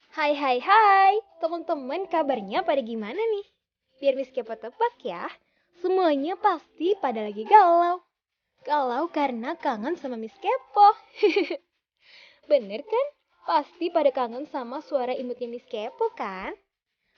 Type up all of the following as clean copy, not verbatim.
Hai hai hai, teman-teman kabarnya pada gimana nih? Biar Miss Kepo tebak ya, semuanya pasti pada lagi galau. Galau karena kangen sama Miss Kepo. Bener kan? Pasti pada kangen sama suara imutnya Miss Kepo kan?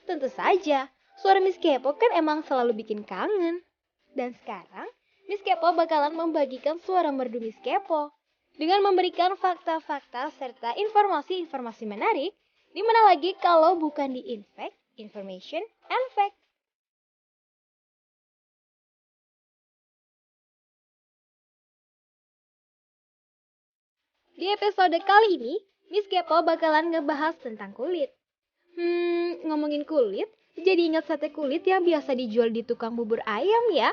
Tentu saja, suara Miss Kepo kan emang selalu bikin kangen. Dan sekarang, Miss Kepo bakalan membagikan suara merdu Miss Kepo dengan memberikan fakta-fakta serta informasi-informasi menarik. Di mana lagi kalau bukan di Infect, Information, and Fact. Di episode kali ini, Miss Kepo bakalan ngebahas tentang kulit. Ngomongin kulit, jadi ingat sate kulit yang biasa dijual di tukang bubur ayam ya.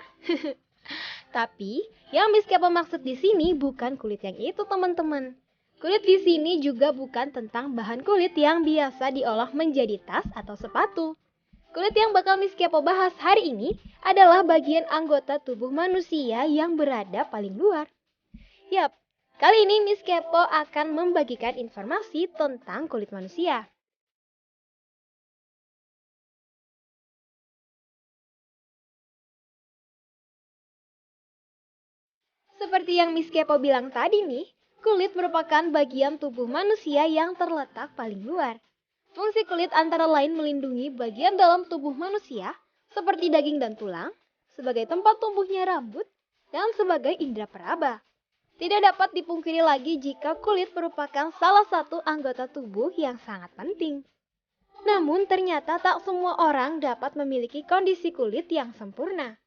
Tapi, yang Miss Kepo maksud di sini bukan kulit yang itu, teman-teman. Kulit di sini juga bukan tentang bahan kulit yang biasa diolah menjadi tas atau sepatu. Kulit yang bakal Miss Kepo bahas hari ini adalah bagian anggota tubuh manusia yang berada paling luar. Yap, kali ini Miss Kepo akan membagikan informasi tentang kulit manusia. Seperti yang Miss Kepo bilang tadi nih, kulit merupakan bagian tubuh manusia yang terletak paling luar. Fungsi kulit antara lain melindungi bagian dalam tubuh manusia, seperti daging dan tulang, sebagai tempat tumbuhnya rambut, dan sebagai indera peraba. Tidak dapat dipungkiri lagi jika kulit merupakan salah satu anggota tubuh yang sangat penting. Namun ternyata tak semua orang dapat memiliki kondisi kulit yang sempurna.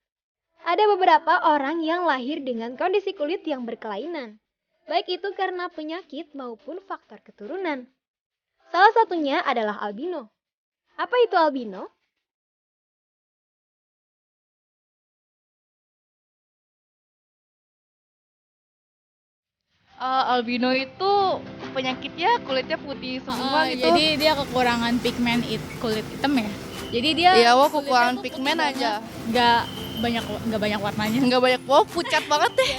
Ada beberapa orang yang lahir dengan kondisi kulit yang berkelainan, baik itu karena penyakit maupun faktor keturunan. Salah satunya adalah albino. Apa itu albino? Albino itu penyakitnya kulitnya putih semua gitu. Jadi dia kekurangan pigmen kulit hitam ya. Jadi dia Iya, kulitnya kekurangan tuh pigmen putih aja. banget. Nggak banyak warnanya. Nggak banyak, pucat banget deh.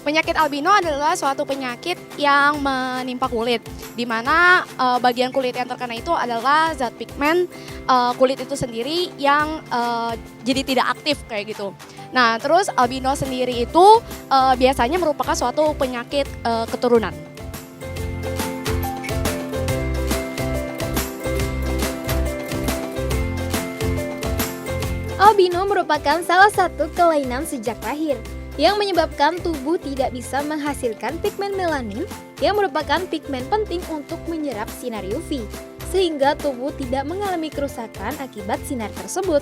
Penyakit albino adalah suatu penyakit yang menimpa kulit, di mana bagian kulit yang terkena itu adalah zat pigmen kulit itu sendiri yang jadi tidak aktif kayak gitu. Nah, terus albino sendiri itu biasanya merupakan suatu penyakit keturunan. Albino merupakan salah satu kelainan sejak lahir yang menyebabkan tubuh tidak bisa menghasilkan pigmen melanin yang merupakan pigmen penting untuk menyerap sinar UV, sehingga tubuh tidak mengalami kerusakan akibat sinar tersebut.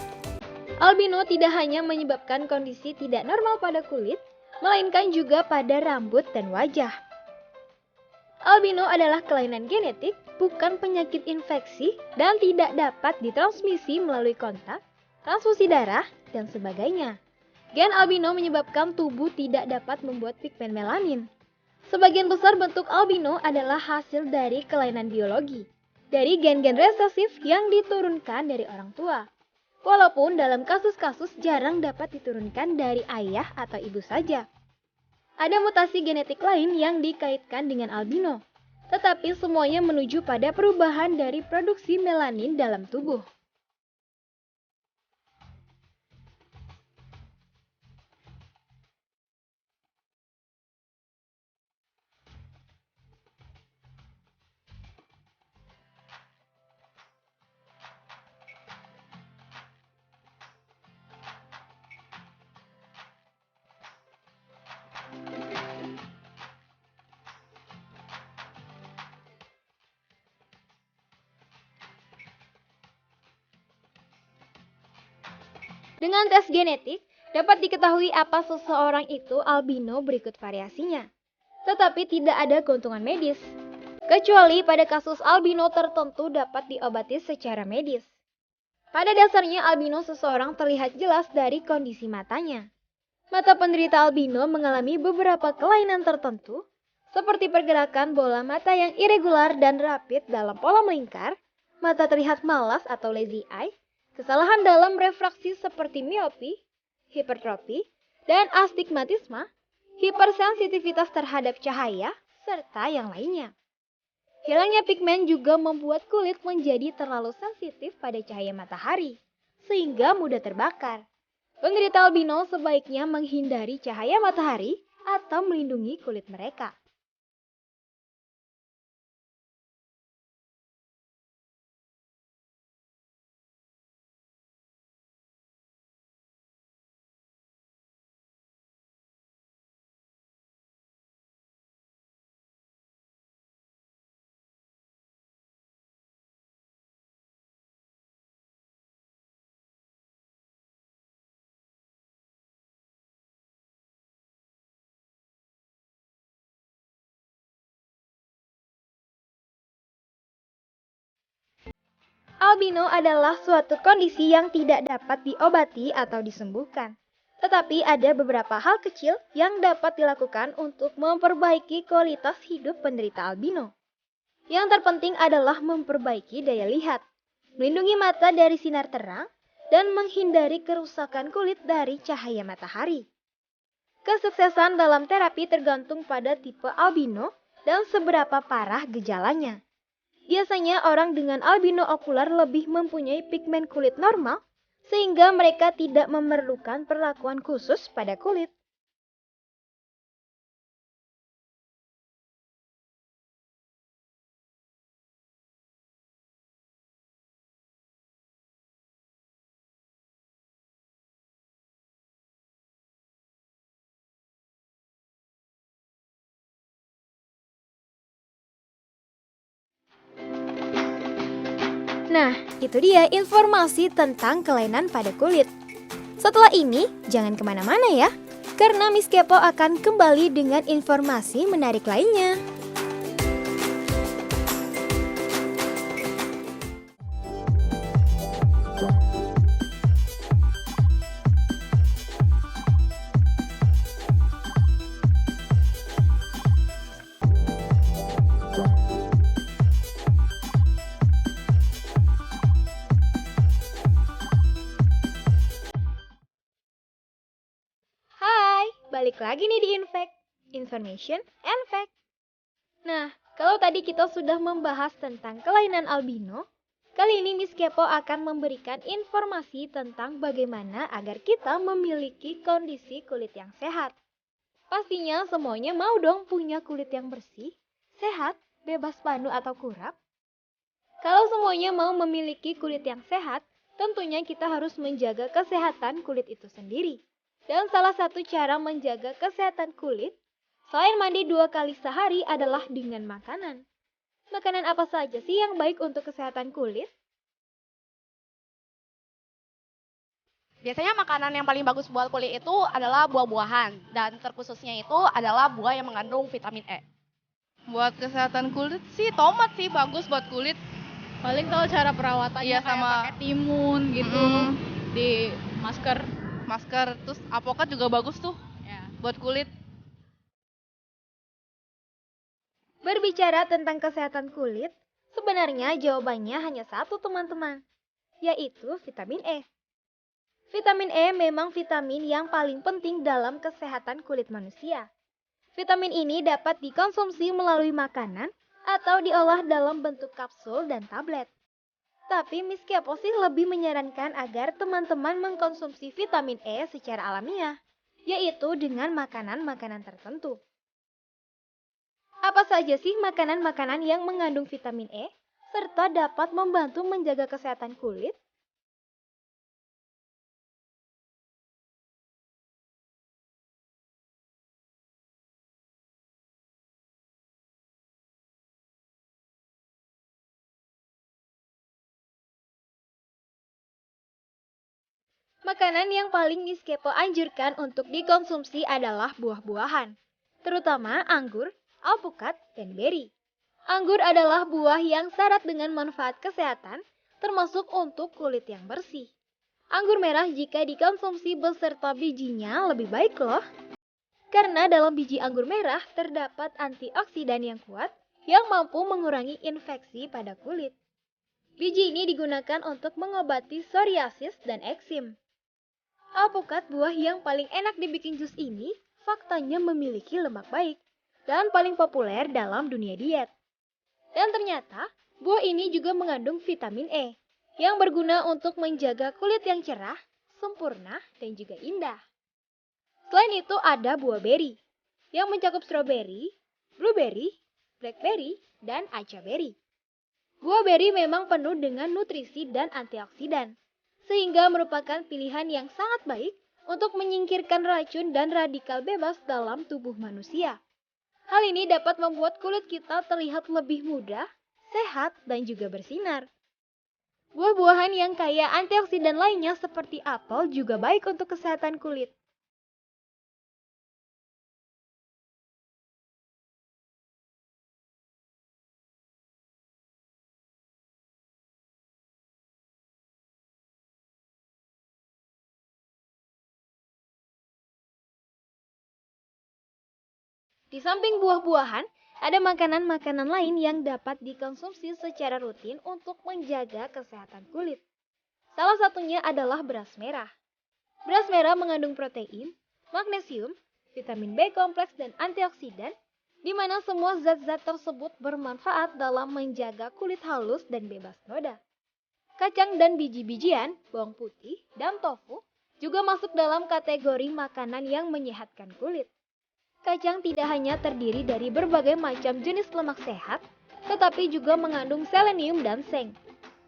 Albino tidak hanya menyebabkan kondisi tidak normal pada kulit, melainkan juga pada rambut dan wajah. Albino adalah kelainan genetik, bukan penyakit infeksi, dan tidak dapat ditransmisi melalui kontak, transfusi darah, dan sebagainya. Gen albino menyebabkan tubuh tidak dapat membuat pigmen melanin. Sebagian besar bentuk albino adalah hasil dari kelainan biologi, dari gen-gen resesif yang diturunkan dari orang tua. Walaupun dalam kasus-kasus jarang dapat diturunkan dari ayah atau ibu saja. Ada mutasi genetik lain yang dikaitkan dengan albino, tetapi semuanya menuju pada perubahan dari produksi melanin dalam tubuh. Dengan tes genetik, dapat diketahui apa seseorang itu albino berikut variasinya. Tetapi tidak ada keuntungan medis. Kecuali pada kasus albino tertentu dapat diobati secara medis. Pada dasarnya albino seseorang terlihat jelas dari kondisi matanya. Mata penderita albino mengalami beberapa kelainan tertentu, seperti pergerakan bola mata yang irregular dan rapid dalam pola melingkar, mata terlihat malas atau lazy eye, kesalahan dalam refraksi seperti miopi, hipertropi, dan astigmatisme, hipersensitivitas terhadap cahaya, serta yang lainnya. Hilangnya pigmen juga membuat kulit menjadi terlalu sensitif pada cahaya matahari, sehingga mudah terbakar. Penderita albino sebaiknya menghindari cahaya matahari atau melindungi kulit mereka. Albino adalah suatu kondisi yang tidak dapat diobati atau disembuhkan. Tetapi ada beberapa hal kecil yang dapat dilakukan untuk memperbaiki kualitas hidup penderita albino. Yang terpenting adalah memperbaiki daya lihat, melindungi mata dari sinar terang, dan menghindari kerusakan kulit dari cahaya matahari. Kesuksesan dalam terapi tergantung pada tipe albino dan seberapa parah gejalanya. Biasanya orang dengan albino okular lebih mempunyai pigmen kulit normal, sehingga mereka tidak memerlukan perlakuan khusus pada kulit. Nah, itu dia informasi tentang kelainan pada kulit. Setelah ini, jangan kemana-mana ya, karena Miss Kepo akan kembali dengan informasi menarik lainnya. Hai, balik lagi nih di Infect, Information and Fact. Nah, kalau tadi kita sudah membahas tentang kelainan albino, kali ini Miss Kepo akan memberikan informasi tentang bagaimana agar kita memiliki kondisi kulit yang sehat. Pastinya semuanya mau dong punya kulit yang bersih, sehat, bebas panu atau kurap. Kalau semuanya mau memiliki kulit yang sehat, tentunya kita harus menjaga kesehatan kulit itu sendiri. Dan salah satu cara menjaga kesehatan kulit, selain mandi 2 kali sehari adalah dengan makanan. Makanan apa saja sih yang baik untuk kesehatan kulit? Biasanya makanan yang paling bagus buat kulit itu adalah buah-buahan, dan terkhususnya itu adalah buah yang mengandung vitamin E. Buat kesehatan kulit sih tomat sih bagus buat kulit. Paling tahu cara perawatannya Iya, kayak sama- pakai timun gitu di masker. Masker, terus apokat juga bagus tuh Ya. buat kulit. Berbicara tentang kesehatan kulit, sebenarnya jawabannya hanya satu teman-teman, yaitu vitamin E. Vitamin E memang vitamin yang paling penting dalam kesehatan kulit manusia. Vitamin ini dapat dikonsumsi melalui makanan atau diolah dalam bentuk kapsul dan tablet. Tapi Miss Kepo sih lebih menyarankan agar teman-teman mengkonsumsi vitamin E secara alamiah, yaitu dengan makanan-makanan tertentu. Apa saja sih makanan-makanan yang mengandung vitamin E, serta dapat membantu menjaga kesehatan kulit? Makanan yang paling Miss Kepo anjurkan untuk dikonsumsi adalah buah-buahan, terutama anggur, alpukat, dan beri. Anggur adalah buah yang syarat dengan manfaat kesehatan, termasuk untuk kulit yang bersih. Anggur merah jika dikonsumsi beserta bijinya lebih baik loh. Karena dalam biji anggur merah terdapat antioksidan yang kuat yang mampu mengurangi infeksi pada kulit. Biji ini digunakan untuk mengobati psoriasis dan eksim. Alpukat, buah yang paling enak dibikin jus ini, faktanya memiliki lemak baik dan paling populer dalam dunia diet. Dan ternyata, buah ini juga mengandung vitamin E yang berguna untuk menjaga kulit yang cerah, sempurna, dan juga indah. Selain itu ada buah beri yang mencakup stroberi, blueberry, blackberry, dan aca berry. Buah beri memang penuh dengan nutrisi dan antioksidan, sehingga merupakan pilihan yang sangat baik untuk menyingkirkan racun dan radikal bebas dalam tubuh manusia. Hal ini dapat membuat kulit kita terlihat lebih muda, sehat, dan juga bersinar. Buah-buahan yang kaya antioksidan lainnya seperti apel juga baik untuk kesehatan kulit. Di samping buah-buahan, ada makanan-makanan lain yang dapat dikonsumsi secara rutin untuk menjaga kesehatan kulit. Salah satunya adalah beras merah. Beras merah mengandung protein, magnesium, vitamin B kompleks, dan antioksidan, di mana semua zat-zat tersebut bermanfaat dalam menjaga kulit halus dan bebas noda. Kacang dan biji-bijian, bawang putih, dan tofu juga masuk dalam kategori makanan yang menyehatkan kulit. Kacang tidak hanya terdiri dari berbagai macam jenis lemak sehat, tetapi juga mengandung selenium dan seng.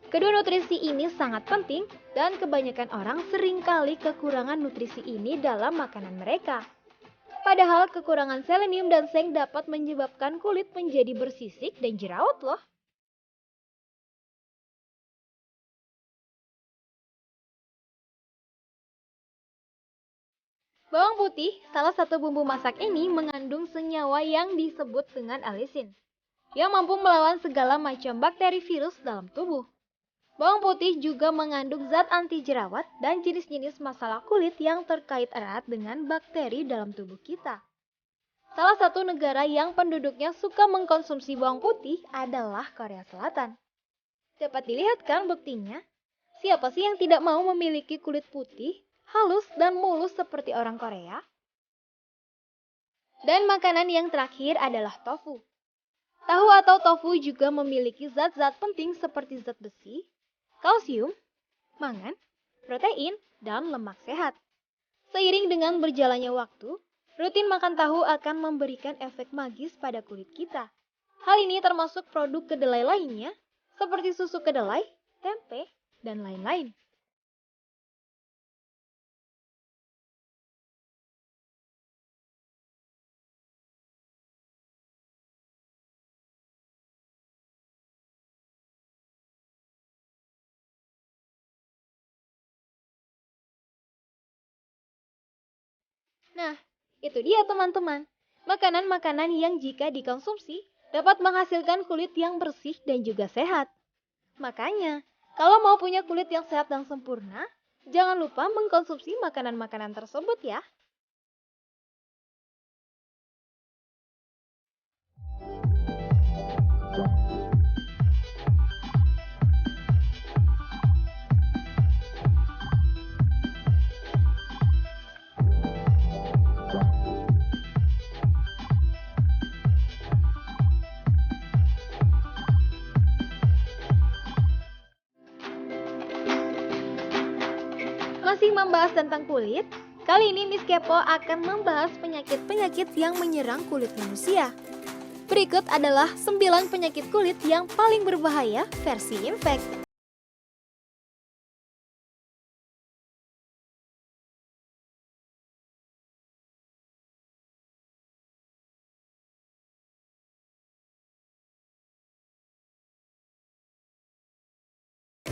Kedua nutrisi ini sangat penting dan kebanyakan orang seringkali kekurangan nutrisi ini dalam makanan mereka. Padahal kekurangan selenium dan seng dapat menyebabkan kulit menjadi bersisik dan jerawat loh. Bawang putih, salah satu bumbu masak ini mengandung senyawa yang disebut dengan alisin, yang mampu melawan segala macam bakteri virus dalam tubuh. Bawang putih juga mengandung zat anti jerawat dan jenis-jenis masalah kulit yang terkait erat dengan bakteri dalam tubuh kita. Salah satu negara yang penduduknya suka mengkonsumsi bawang putih adalah Korea Selatan. Dapat dilihat kan buktinya? Siapa sih yang tidak mau memiliki kulit putih, halus, dan mulus seperti orang Korea? Dan makanan yang terakhir adalah tofu. Tahu atau tofu juga memiliki zat-zat penting seperti zat besi, kalsium, mangan, protein, dan lemak sehat. Seiring dengan berjalannya waktu, rutin makan tahu akan memberikan efek magis pada kulit kita. Hal ini termasuk produk kedelai lainnya, seperti susu kedelai, tempe, dan lain-lain. Nah, itu dia teman-teman. Makanan-makanan yang jika dikonsumsi dapat menghasilkan kulit yang bersih dan juga sehat. Makanya, kalau mau punya kulit yang sehat dan sempurna, jangan lupa mengkonsumsi makanan-makanan tersebut ya. Masih membahas tentang kulit, kali ini Miss Kepo akan membahas penyakit-penyakit yang menyerang kulit manusia. Berikut adalah 9 penyakit kulit yang paling berbahaya versi infek.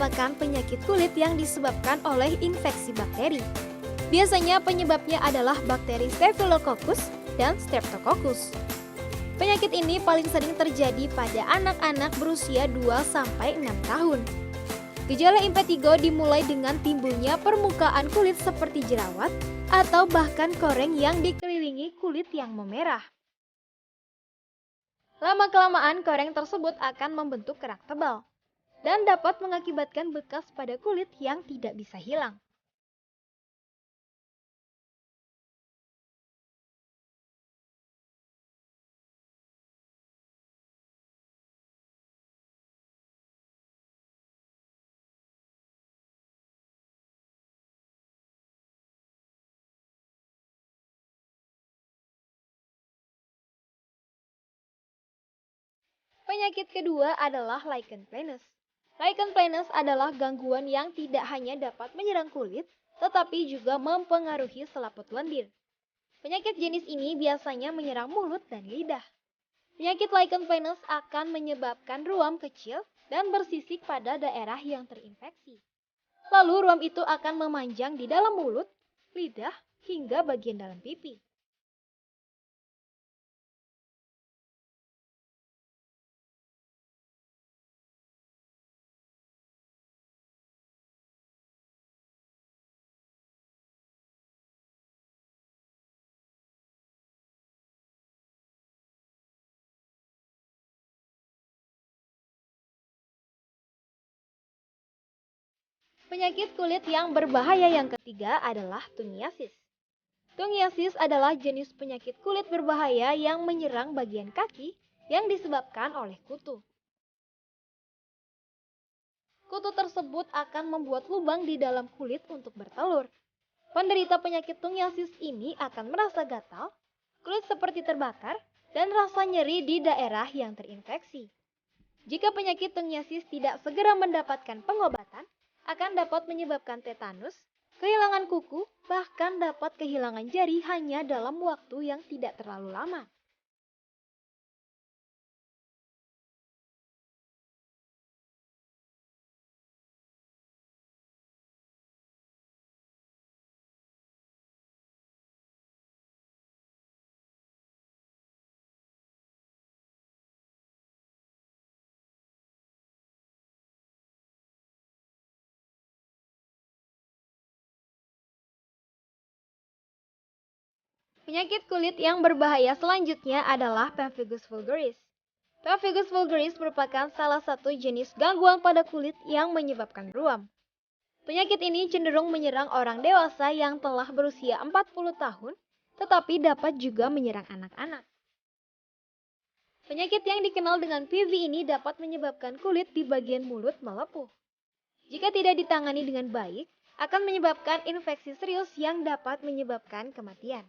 Merupakan penyakit kulit yang disebabkan oleh infeksi bakteri. Biasanya penyebabnya adalah bakteri Staphylococcus dan Streptococcus. Penyakit ini paling sering terjadi pada anak-anak berusia 2-6 tahun. Gejala impetigo dimulai dengan timbulnya permukaan kulit seperti jerawat atau bahkan koreng yang dikelilingi kulit yang memerah. Lama-kelamaan koreng tersebut akan membentuk kerak tebal dan dapat mengakibatkan bekas pada kulit yang tidak bisa hilang. Penyakit kedua adalah lichen planus. Lichen planus adalah gangguan yang tidak hanya dapat menyerang kulit, tetapi juga mempengaruhi selaput lendir. Penyakit jenis ini biasanya menyerang mulut dan lidah. Penyakit lichen planus akan menyebabkan ruam kecil dan bersisik pada daerah yang terinfeksi. Lalu ruam itu akan memanjang di dalam mulut, lidah, hingga bagian dalam pipi. Penyakit kulit yang berbahaya yang ketiga adalah tungiasis. Tungiasis adalah jenis penyakit kulit berbahaya yang menyerang bagian kaki yang disebabkan oleh kutu. Kutu tersebut akan membuat lubang di dalam kulit untuk bertelur. Penderita penyakit tungiasis ini akan merasa gatal, kulit seperti terbakar, dan rasa nyeri di daerah yang terinfeksi. Jika penyakit tungiasis tidak segera mendapatkan pengobatan, akan dapat menyebabkan tetanus, kehilangan kuku, bahkan dapat kehilangan jari hanya dalam waktu yang tidak terlalu lama. Penyakit kulit yang berbahaya selanjutnya adalah pemphigus vulgaris. Pemphigus vulgaris merupakan salah satu jenis gangguan pada kulit yang menyebabkan ruam. Penyakit ini cenderung menyerang orang dewasa yang telah berusia 40 tahun, tetapi dapat juga menyerang anak-anak. Penyakit yang dikenal dengan PV ini dapat menyebabkan kulit di bagian mulut melepuh. Jika tidak ditangani dengan baik, akan menyebabkan infeksi serius yang dapat menyebabkan kematian.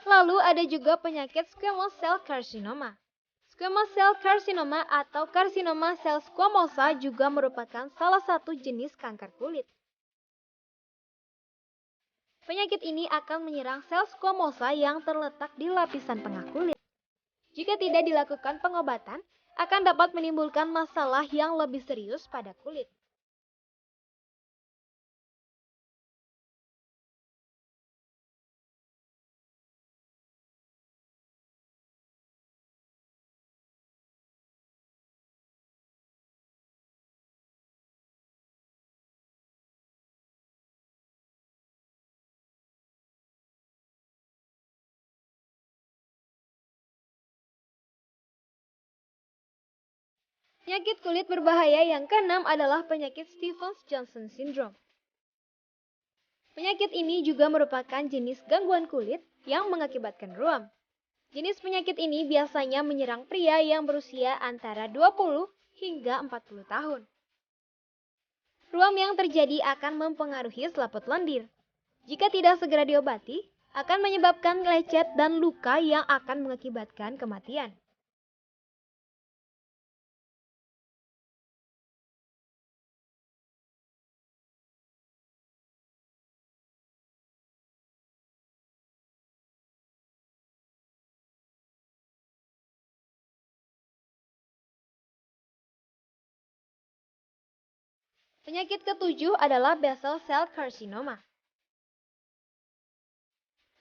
Lalu ada juga penyakit squamous cell carcinoma. Squamous cell carcinoma atau karsinoma sel squamosa juga merupakan salah satu jenis kanker kulit. Penyakit ini akan menyerang sel squamosa yang terletak di lapisan tengah kulit. Jika tidak dilakukan pengobatan, akan dapat menimbulkan masalah yang lebih serius pada kulit. Penyakit kulit berbahaya yang keenam adalah penyakit Stevens-Johnson syndrome. Penyakit ini juga merupakan jenis gangguan kulit yang mengakibatkan ruam. Jenis penyakit ini biasanya menyerang pria yang berusia antara 20 hingga 40 tahun. Ruam yang terjadi akan mempengaruhi selaput lendir. Jika tidak segera diobati, akan menyebabkan lecet dan luka yang akan mengakibatkan kematian. Penyakit ketujuh adalah basal cell carcinoma.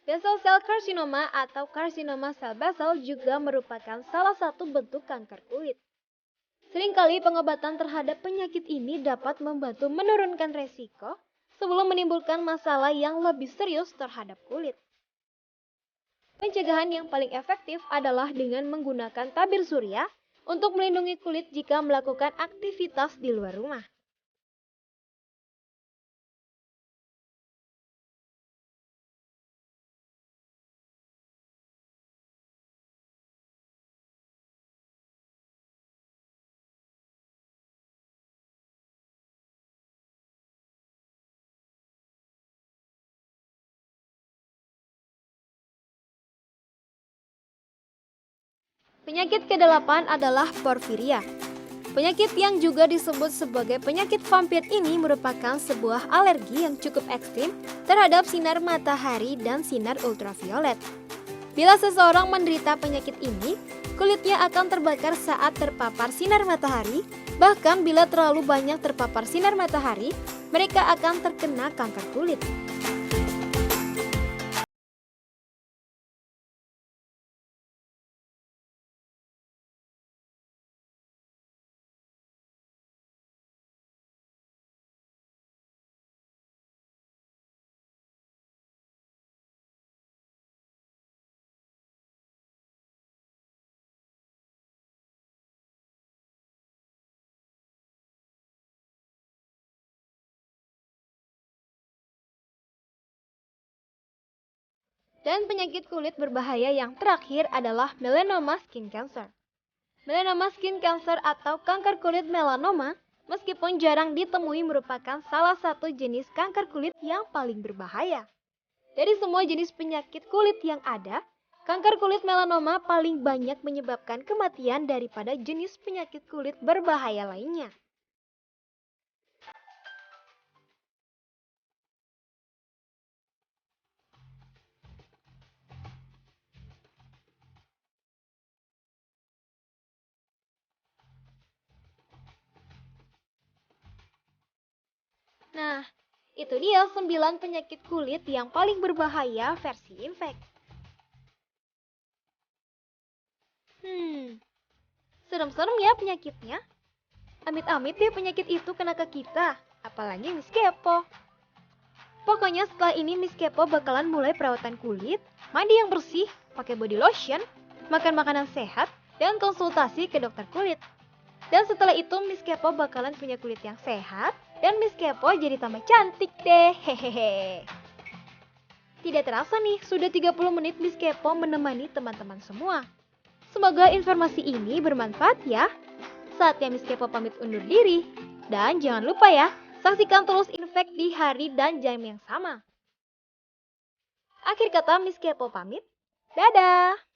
Basal cell carcinoma atau karsinoma sel basal juga merupakan salah satu bentuk kanker kulit. Seringkali pengobatan terhadap penyakit ini dapat membantu menurunkan resiko sebelum menimbulkan masalah yang lebih serius terhadap kulit. Pencegahan yang paling efektif adalah dengan menggunakan tabir surya untuk melindungi kulit jika melakukan aktivitas di luar rumah. Penyakit ke-8 adalah porfiria. Penyakit yang juga disebut sebagai penyakit vampir ini merupakan sebuah alergi yang cukup ekstrim terhadap sinar matahari dan sinar ultraviolet. Bila seseorang menderita penyakit ini, kulitnya akan terbakar saat terpapar sinar matahari. Bahkan bila terlalu banyak terpapar sinar matahari, mereka akan terkena kanker kulit. Dan penyakit kulit berbahaya yang terakhir adalah melanoma skin cancer. Melanoma skin cancer atau kanker kulit melanoma, meskipun jarang ditemui merupakan salah satu jenis kanker kulit yang paling berbahaya. Dari semua jenis penyakit kulit yang ada, kanker kulit melanoma paling banyak menyebabkan kematian daripada jenis penyakit kulit berbahaya lainnya. Nah, itu dia 9 penyakit kulit yang paling berbahaya versi infek. Serem-serem ya penyakitnya. Amit-amit deh penyakit itu kena ke kita, apalagi Miss Kepo. Pokoknya setelah ini Miss Kepo bakalan mulai perawatan kulit, mandi yang bersih, pakai body lotion, makan makanan sehat, dan konsultasi ke dokter kulit. Dan setelah itu Miss Kepo bakalan punya kulit yang sehat, dan Miss Kepo jadi tambah cantik deh, hehehe. Tidak terasa nih, sudah 30 menit Miss Kepo menemani teman-teman semua. Semoga informasi ini bermanfaat ya. Saatnya Miss Kepo pamit undur diri. Dan jangan lupa ya, saksikan terus infek di hari dan jam yang sama. Akhir kata Miss Kepo pamit. Dadah!